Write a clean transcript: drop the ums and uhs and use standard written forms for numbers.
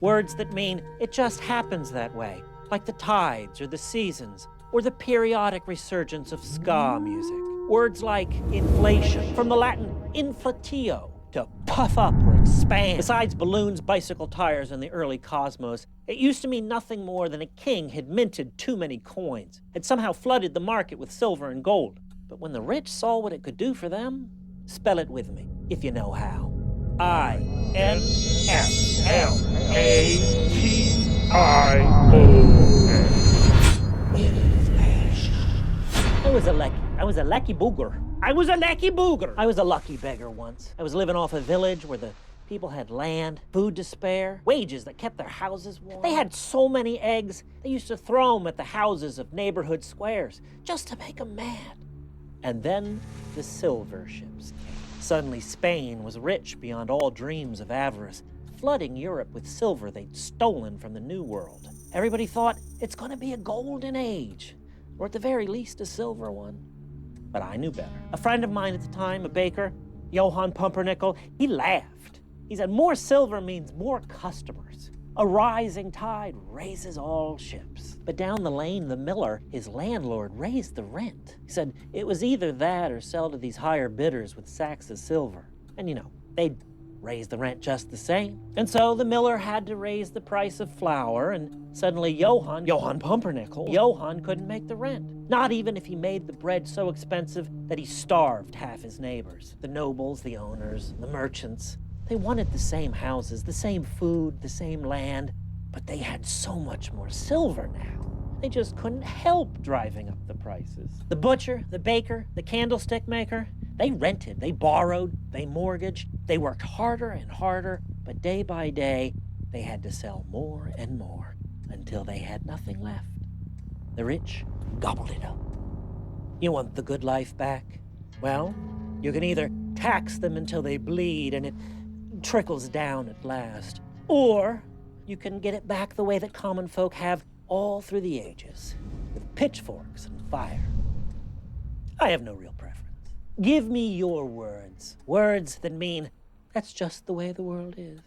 Words that mean it just happens that way, like the tides or the seasons, or the periodic resurgence of ska music. Words like inflation, from the Latin inflatio, to puff up or expand. Besides balloons, bicycle tires, and the early cosmos, it used to mean nothing more than a king had minted too many coins, had somehow flooded the market with silver and gold. But when the rich saw what it could do for them, spell it with me, if you know how. Inflation. I was a lucky booger. I was a lucky beggar once. I was living off a village where the people had land, food to spare, wages that kept their houses warm. They had so many eggs, they used to throw them at the houses of neighborhood squares just to make them mad. And then the silver ships came. Suddenly Spain was rich beyond all dreams of avarice, flooding Europe with silver they'd stolen from the New World. Everybody thought it's gonna be a golden age, or at the very least a silver one. But I knew better. A friend of mine at the time, a baker, Johann Pumpernickel, he laughed. He said, more silver means more customers. A rising tide raises all ships. But down the lane, the miller, his landlord, raised the rent. He said it was either that or sell to these higher bidders with sacks of silver. And you know, they'd raise the rent just the same. And so the miller had to raise the price of flour, and suddenly Johann Pumpernickel, Johann couldn't make the rent. Not even if he made the bread so expensive that he starved half his neighbors. The nobles, the owners, the merchants, they wanted the same houses, the same food, the same land, but they had so much more silver now. They just couldn't help driving up the prices. The butcher, the baker, the candlestick maker, they rented, they borrowed, they mortgaged, they worked harder and harder, but day by day, they had to sell more and more until they had nothing left. The rich gobbled it up. You want the good life back? Well, you can either tax them until they bleed and it trickles down at last, or you can get it back the way that common folk have all through the ages, with pitchforks and fire. I have no real preference. Give me your words, words that mean that's just the way the world is.